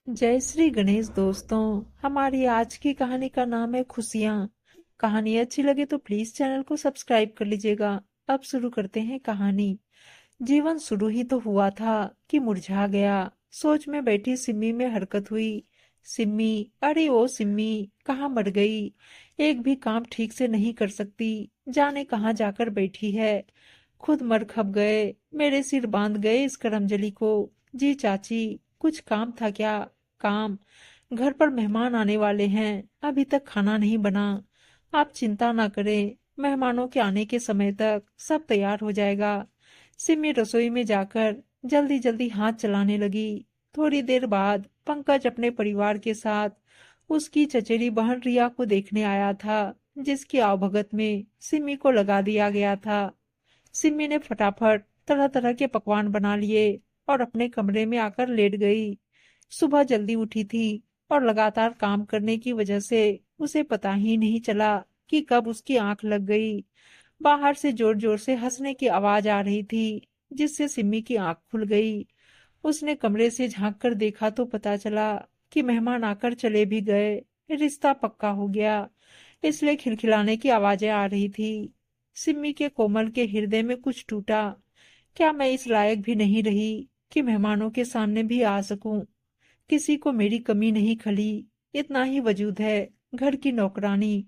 जय श्री गणेश दोस्तों। हमारी आज की कहानी का नाम है खुशियाँ। कहानी अच्छी लगे तो प्लीज चैनल को सब्सक्राइब कर लीजिएगा। अब शुरू करते हैं कहानी। जीवन शुरू ही तो हुआ था कि मुरझा गया। सोच में बैठी सिम्मी में हरकत हुई। सिम्मी, अरे ओ सिम्मी, कहाँ मर गई? एक भी काम ठीक से नहीं कर सकती, जाने कहाँ जाकर बैठी है। खुद मर खप गए, मेरे सिर बांध गए इस करमजली को। जी चाची, कुछ काम था क्या? काम? घर पर मेहमान आने वाले हैं, अभी तक खाना नहीं बना। आप चिंता ना करें, मेहमानों के आने के समय तक सब तैयार हो जाएगा। सिमी रसोई में जाकर जल्दी जल्दी हाथ चलाने लगी। थोड़ी देर बाद पंकज अपने परिवार के साथ उसकी चचेरी बहन रिया को देखने आया था, जिसकी आवभगत में सिमी को लगा दिया गया था। सिमी ने फटाफट तरह तरह के पकवान बना लिए और अपने कमरे में आकर लेट गई। सुबह जल्दी उठी थी और लगातार काम करने की वजह से उसे पता ही नहीं चला कि कब उसकी आंख लग गई। बाहर से जोर जोर से हंसने की आवाज आ रही थी, जिससे सिम्मी की आंख खुल गई। उसने कमरे से झांक कर देखा तो पता चला कि मेहमान आकर चले भी गए। रिश्ता पक्का हो गया, इसलिए खिलखिलाने की आवाजें आ रही थी। सिम्मी के कोमल के हृदय में कुछ टूटा। क्या मैं इस लायक भी नहीं रही कि मेहमानों के सामने भी आ सकूं? किसी को मेरी कमी नहीं खली, इतना ही वजूद है, घर की नौकरानी।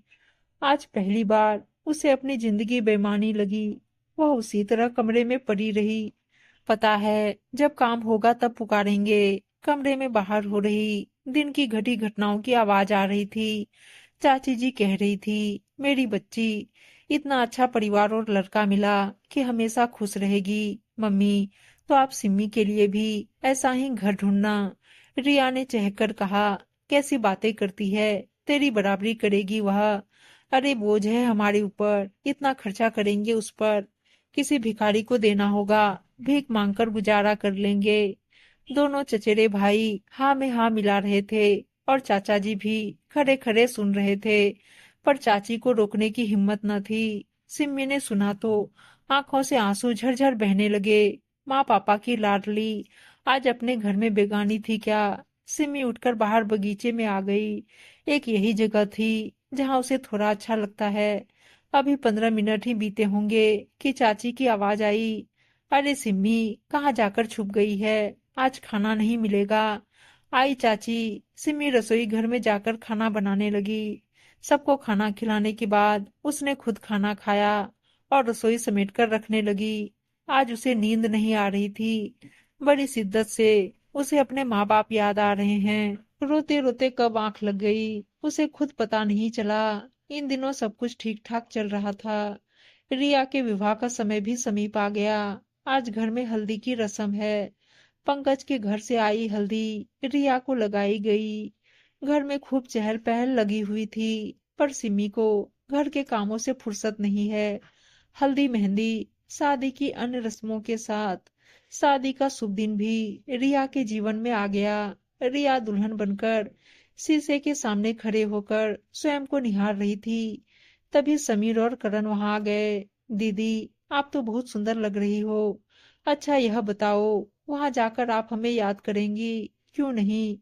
आज पहली बार उसे अपनी जिंदगी बेमानी लगी। वह उसी तरह कमरे में पड़ी रही। पता है, जब काम होगा तब पुकारेंगे। कमरे में बाहर हो रही दिन की घटी घटनाओं की आवाज आ रही थी। चाची जी कह रही थी, मेरी बच्ची, इतना अच्छा परिवार और लड़का मिला कि हमेशा खुश रहेगी। मम्मी, तो आप सिम्मी के लिए भी ऐसा ही घर ढूंढना। रिया ने चहकर कहा, कैसी बातें करती है, तेरी बराबरी करेगी वह। अरे बोझ है हमारे ऊपर, इतना खर्चा करेंगे उस पर। किसी भिखारी को देना होगा, भीख मांगकर गुजारा कर लेंगे। दोनों चचेरे भाई हाँ में हाँ मिला रहे थे और चाचा जी भी खड़े खड़े सुन रहे थे, पर चाची को रोकने की हिम्मत न थी। सिम्मी ने सुना तो आंखों से आंसू झरझर बहने लगे। माँ पापा की लाडली आज अपने घर में बेगानी थी क्या? सिम्मी उठकर बाहर बगीचे में आ गई। एक यही जगह थी जहाँ उसे थोड़ा अच्छा लगता है। अभी 15 मिनट ही बीते होंगे कि चाची की आवाज आई, अरे सिम्मी, कहाँ जाकर छुप गई है? आज खाना नहीं मिलेगा। आई चाची। सिम्मी रसोई घर में जाकर खाना बनाने लगी। सबको खाना खिलाने के बाद उसने खुद खाना खाया और रसोई समेट कर रखने लगी। आज उसे नींद नहीं आ रही थी। बड़ी शिद्दत से उसे अपने माँ बाप याद आ रहे हैं। रोते रोते कब आंख लग गई उसे खुद पता नहीं चला। इन दिनों सब कुछ ठीक ठाक चल रहा था। रिया के विवाह का समय भी समीप आ गया। आज घर में हल्दी की रस्म है। पंकज के घर से आई हल्दी रिया को लगाई गई। घर में खूब चहल पहल लगी हुई थी, पर सिमी को घर के कामों से फुर्सत नहीं है। हल्दी मेहंदी, शादी की अन्य रस्मों के साथ शादी का शुभ दिन भी रिया के जीवन में आ गया। रिया दुल्हन बनकर शीशे के सामने खड़े होकर स्वयं को निहार रही थी। तभी समीर और करण वहां आ गए। दीदी, आप तो बहुत सुंदर लग रही हो। अच्छा यह बताओ, वहां जाकर आप हमें याद करेंगी? क्यों नहीं,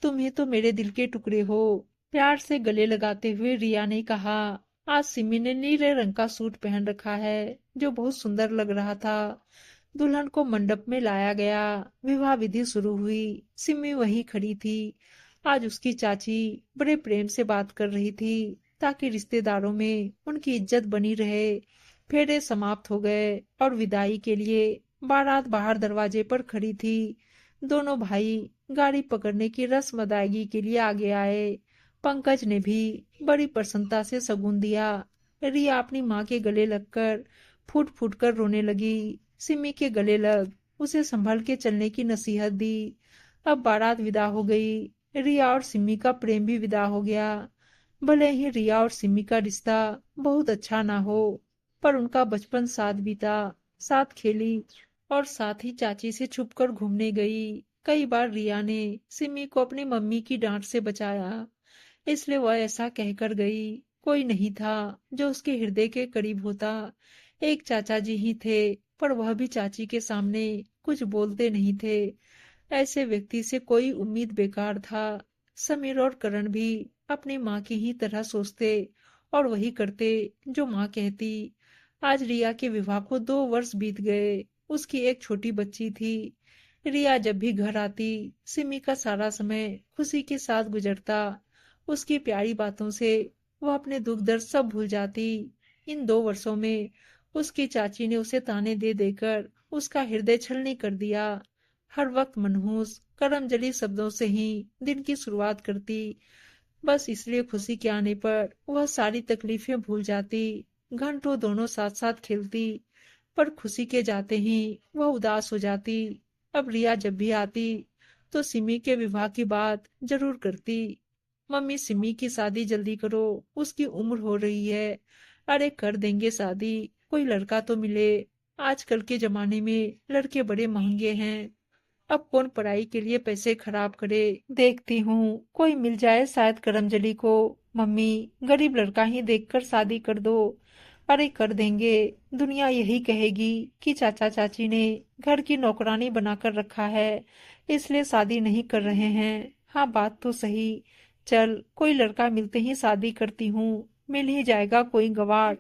तुम ही तो मेरे दिल के टुकड़े हो। प्यार से गले लगाते हुए रिया ने कहा। आज सिमी ने नीले रंग का सूट पहन रखा है, जो बहुत सुंदर लग रहा था। दुल्हन को मंडप में लाया गया। विवाह विधि शुरू हुई। सिमी वहीं खड़ी थी। आज उसकी चाची बड़े प्रेम से बात कर रही थी, ताकि रिश्तेदारों में उनकी इज्जत बनी रहे। फेरे समाप्त हो गए और विदाई के लिए बारात बाहर दरवाजे पर खड़ी थी। दोनों भाई गाड़ी पकड़ने की रस्म अदायगी के लिए आगे आए। पंकज ने भी बड़ी प्रसन्नता से शगुन दिया। रिया अपनी माँ के गले लगकर फूट फूट कर रोने लगी। सिमी के गले लग उसे संभल के चलने की नसीहत दी। अब बारात विदा हो गई। रिया और सिमी का प्रेम भी विदा हो गया। भले ही रिया और सिमी का रिश्ता बहुत अच्छा ना हो, पर उनका बचपन साथ बीता, साथ खेली और साथ ही चाची से छुपकर घूमने गई। कई बार रिया ने सिमी को अपनी मम्मी की डांट से बचाया, इसलिए वह ऐसा कहकर गई। कोई नहीं था जो उसके हृदय के करीब होता। एक चाचा जी ही थे, पर वह भी चाची के सामने कुछ बोलते नहीं थे। ऐसे व्यक्ति से कोई उम्मीद बेकार था। समीर और करण भी अपनी माँ की ही तरह सोचते और वही करते जो माँ कहती। आज रिया के विवाह को 2 वर्ष बीत गए। उसकी एक छोटी बच्ची थी। रिया जब भी घर आती, सिमी का सारा समय खुशी के साथ गुजरता। उसकी प्यारी बातों से वह अपने दुख दर्द सब भूल जाती। इन 2 वर्षों में उसकी चाची ने उसे ताने दे देकर उसका हृदय छलनी कर दिया। हर वक्त मनहूस करमजली शब्दों से ही दिन की शुरुआत करती, बस इसलिए खुशी के आने पर वह सारी तकलीफें भूल जाती। घंटों दोनों साथ साथ खेलती, पर खुशी के जाते ही वह उदास हो जाती। अब रिया जब भी आती तो सिमी के विवाह की बात जरूर करती। मम्मी, सिमी की शादी जल्दी करो, उसकी उम्र हो रही है। अरे कर देंगे शादी, कोई लड़का तो मिले। आजकल के जमाने में लड़के बड़े महंगे हैं। अब कौन पढ़ाई के लिए पैसे खराब करे। देखती हूँ कोई मिल जाए शायद करमजली को। मम्मी, गरीब लड़का ही देखकर शादी कर दो। अरे कर देंगे। दुनिया यही कहेगी कि चाचा चाची ने घर की नौकरानी बनाकर रखा है, इसलिए शादी नहीं कर रहे हैं। हाँ, बात तो सही। चल, कोई लड़का मिलते ही शादी करती हूँ। मिल ही जाएगा कोई गवार।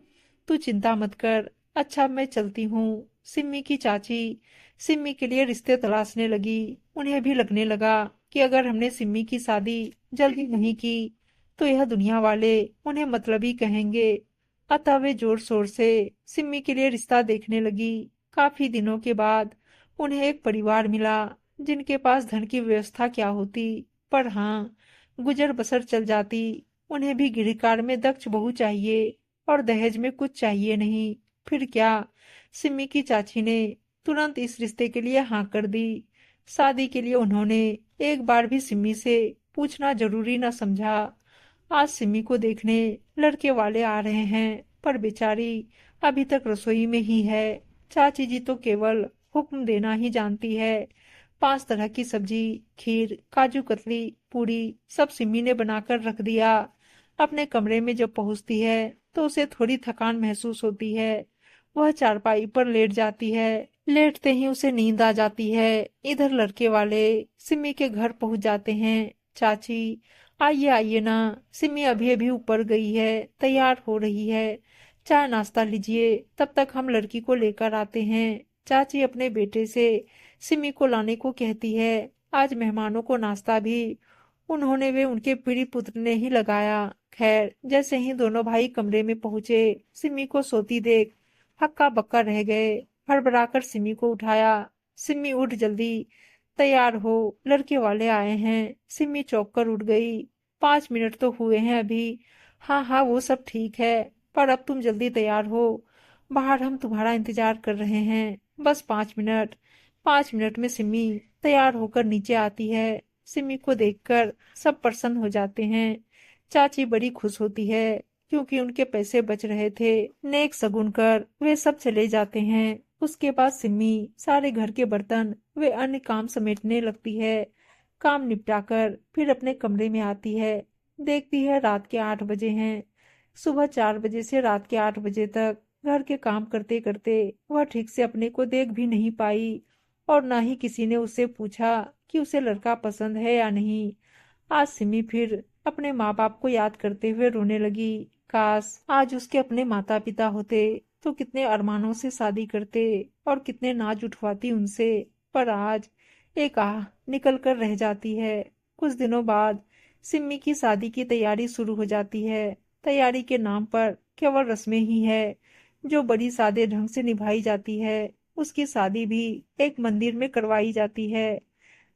तू चिंता मत कर। अच्छा, मैं चलती हूँ। सिम्मी की चाची सिम्मी के लिए रिश्ते तलाशने लगी। उन्हें भी लगने लगा कि अगर हमने सिम्मी की शादी जल्दी नहीं की तो यह दुनिया वाले उन्हें मतलबी कहेंगे। अतः वे जोर शोर से सिम्मी के लिए रिश्ता देखने लगी। काफी दिनों के बाद उन्हें एक परिवार मिला, जिनके पास धन की व्यवस्था क्या होती, पर हाँ, गुजर बसर चल जाती। उन्हें भी गृहकार्य में दक्ष बहू चाहिए और दहेज में कुछ चाहिए नहीं। फिर क्या, सिम्मी की चाची ने तुरंत इस रिश्ते के लिए हाँ कर दी। शादी के लिए उन्होंने एक बार भी सिम्मी से पूछना जरूरी न समझा। आज सिमी को देखने लड़के वाले आ रहे हैं, पर बेचारी अभी तक रसोई में ही है। चाची जी तो केवल हुक्म देना ही जानती है। 5 तरह की सब्जी, खीर, काजू कतली, पूरी सब सिमी ने बनाकर रख दिया। अपने कमरे में जब पहुंचती है तो उसे थोड़ी थकान महसूस होती है। वह चारपाई पर लेट जाती है। लेटते ही उसे नींद आ जाती है। इधर लड़के वाले सिमी के घर पहुंच जाते हैं। चाची, आइए आइए ना, सिमी अभी अभी ऊपर गई है, तैयार हो रही है। चाय नाश्ता लीजिए, तब तक हम लड़की को लेकर आते हैं। चाची अपने बेटे से सिमी को लाने को कहती है। आज मेहमानों को नाश्ता भी उन्होंने वे उनके प्रिय पुत्र ने ही लगाया। खैर, जैसे ही दोनों भाई कमरे में पहुंचे, सिमी को सोती देख हक्का बक्का रह गए। हड़बड़ाकर सिमी को उठाया। सिमी, उठ जल्दी, तैयार हो, लड़के वाले आए हैं। सिमी चौंक कर उठ गई। 5 मिनट तो हुए हैं अभी। हाँ हाँ, वो सब ठीक है, पर अब तुम जल्दी तैयार हो। बाहर हम तुम्हारा इंतजार कर रहे हैं। बस 5 मिनट। 5 मिनट में सिमी तैयार होकर नीचे आती है। सिमी को देखकर सब प्रसन्न हो जाते हैं। चाची बड़ी खुश होती है, क्योंकि उनके पैसे बच रहे थे। नेक सगुन कर वे सब चले जाते हैं। उसके बाद सिमी सारे घर के बर्तन वे अन्य काम समेटने लगती है। काम निपटाकर फिर अपने कमरे में आती है। देखती है रात के 8 बजे हैं। सुबह 4 बजे से रात के 8 बजे तक घर के काम करते करते वह ठीक से अपने को देख भी नहीं पाई, और न ही किसी ने उससे पूछा कि उसे लड़का पसंद है या नहीं। आज सिमी फिर अपने माँ बाप को याद करते हुए रोने लगी। काश आज उसके अपने माता पिता होते तो कितने अरमानों से शादी करते और कितने नाज उठवाती उनसे। पर आज एक आह निकल कर रह जाती है। कुछ दिनों बाद सिम्मी की शादी की तैयारी शुरू हो जाती है। तैयारी के नाम पर केवल रस्में ही है, जो बड़ी सादे ढंग से निभाई जाती है। उसकी शादी भी एक मंदिर में करवाई जाती है,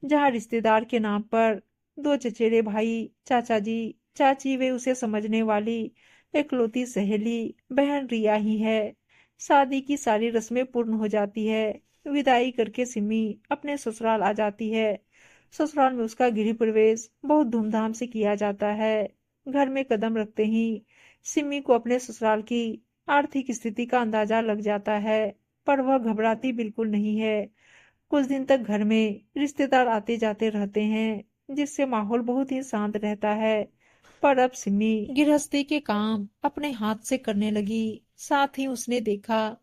जहाँ रिश्तेदार के नाम पर 2 चचेरे भाई, चाचा जी, चाची वे उसे समझने वाली एकलौती सहेली बहन रिया ही है। शादी की सारी रस्में पूर्ण हो जाती है। विदाई करके सिमी अपने ससुराल आ जाती है। ससुराल में उसका गृह प्रवेश बहुत धूमधाम से किया जाता है। घर में कदम रखते ही सिमी को अपने ससुराल की आर्थिक स्थिति का अंदाजा लग जाता है, पर वह घबराती बिल्कुल नहीं है। कुछ दिन तक घर में रिश्तेदार आते जाते रहते हैं, जिससे माहौल बहुत ही शांत रहता है। पर अब सिमी गृहस्थी के काम अपने हाथ से करने लगी। साथ ही उसने देखा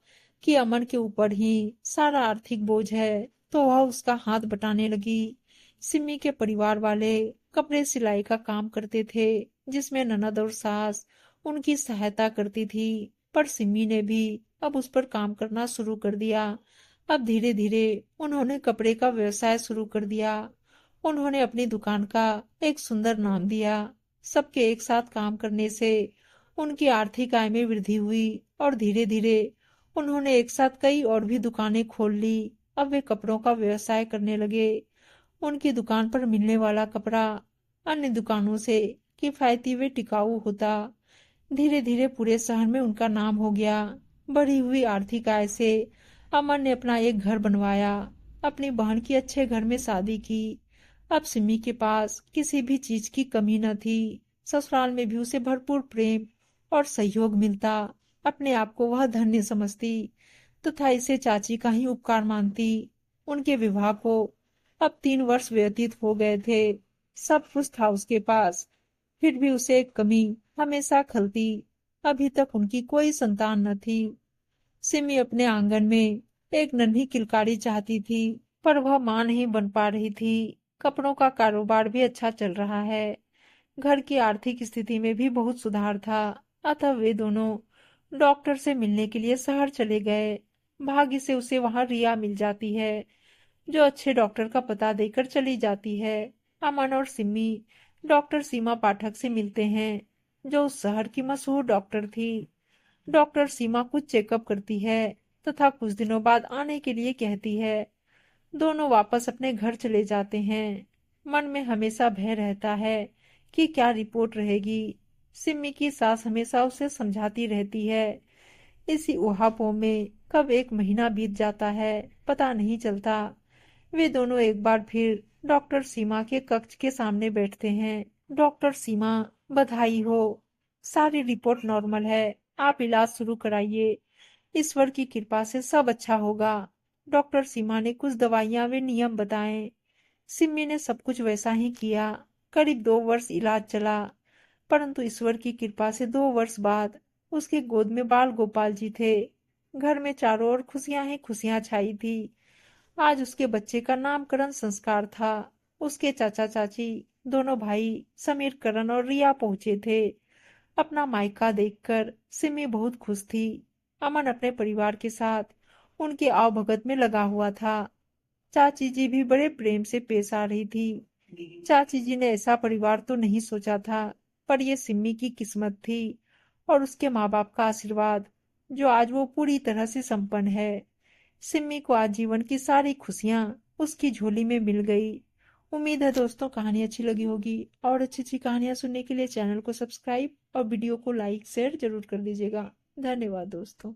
कि अमन के ऊपर ही सारा आर्थिक बोझ है, तो वह उसका हाथ बटाने लगी। सिमी के परिवार वाले कपड़े सिलाई का काम करते थे, जिसमें ननद और सास उनकी सहायता करती थी। पर सिमी ने भी अब उस पर काम करना शुरू कर दिया। अब धीरे धीरे उन्होंने कपड़े का व्यवसाय शुरू कर दिया। उन्होंने अपनी दुकान का एक सुंदर नाम दिया। सबके एक साथ काम करने से उनकी आर्थिक आय में वृद्धि हुई और धीरे धीरे उन्होंने एक साथ कई और भी दुकानें खोल ली। अब वे कपड़ों का व्यवसाय करने लगे। उनकी दुकान पर मिलने वाला कपड़ा अन्य दुकानों से किफायती व टिकाऊ होता। धीरे धीरे पूरे शहर में उनका नाम हो गया। बढ़ी हुई आर्थिक आय से अमन ने अपना एक घर बनवाया। अपनी बहन की अच्छे घर में शादी की। अब सिमी के पास किसी भी चीज की कमी न थी। ससुराल में भी उसे भरपूर प्रेम और सहयोग मिलता। अपने आप को वह धन्य समझती तथा इसे चाची का ही उपकार मानती। उनके विवाह को अब 3 वर्ष व्यतीत हो गए थे। सब कुछ था उसके पास, फिर भी उसे एक कमी हमेशा खलती। अभी तक उनकी कोई संतान न थी। सिमी अपने आंगन में एक नन्ही किलकारी चाहती थी, पर वह मां नहीं बन पा रही थी। कपड़ों का कारोबार भी अच्छा चल रहा है। घर की आर्थिक स्थिति में भी बहुत सुधार था। अतः वे दोनों डॉक्टर से मिलने के लिए शहर चले गए। भाग्य से उसे वहां रिया मिल जाती है, जो अच्छे डॉक्टर का पता देकर चली जाती है। अमन और सिमी डॉक्टर सीमा पाठक से मिलते हैं, जो उस शहर की मशहूर डॉक्टर थी। डॉक्टर सीमा कुछ चेकअप करती है तथा कुछ दिनों बाद आने के लिए कहती है। दोनों वापस अपने घर चले जाते हैं। मन में हमेशा भय रहता है कि क्या रिपोर्ट रहेगी। सिमी की सास हमेशा उसे समझाती रहती है। इसी ऊहापोह में कब एक महीना बीत जाता है पता नहीं चलता। वे दोनों एक बार फिर डॉक्टर सीमा के कक्ष के सामने बैठते हैं। डॉक्टर सीमा, बधाई हो, सारी रिपोर्ट नॉर्मल है। आप इलाज शुरू कराइए। ईश्वर की कृपा से सब अच्छा होगा। डॉक्टर सीमा ने कुछ दवाइयां वे नियम बताए। सिमी ने सब कुछ वैसा ही किया। करीब 2 वर्ष इलाज चला, परंतु ईश्वर की कृपा से 2 वर्ष बाद उसकी गोद में बाल गोपाल जी थे। घर में चारों ओर खुशियां ही खुशियां छाई थी। आज उसके बच्चे का नामकरण संस्कार था। उसके चाचा चाची, दोनों भाई समीर, करण और रिया पहुंचे थे। अपना मायका देखकर सिमी बहुत खुश थी। अमन अपने परिवार के साथ उनके आवभगत में लगा हुआ था। चाची जी भी बड़े प्रेम से पेश आ रही थी। चाची जी ने ऐसा परिवार तो नहीं सोचा था, पर ये सिम्मी की किस्मत थी और उसके माँ बाप का आशीर्वाद, जो आज वो पूरी तरह से संपन्न है। सिम्मी को आज जीवन की सारी खुशियां उसकी झोली में मिल गई। उम्मीद है दोस्तों कहानी अच्छी लगी होगी, और अच्छी अच्छी कहानियां सुनने के लिए चैनल को सब्सक्राइब और वीडियो को लाइक शेयर जरूर कर दीजिएगा। धन्यवाद दोस्तों।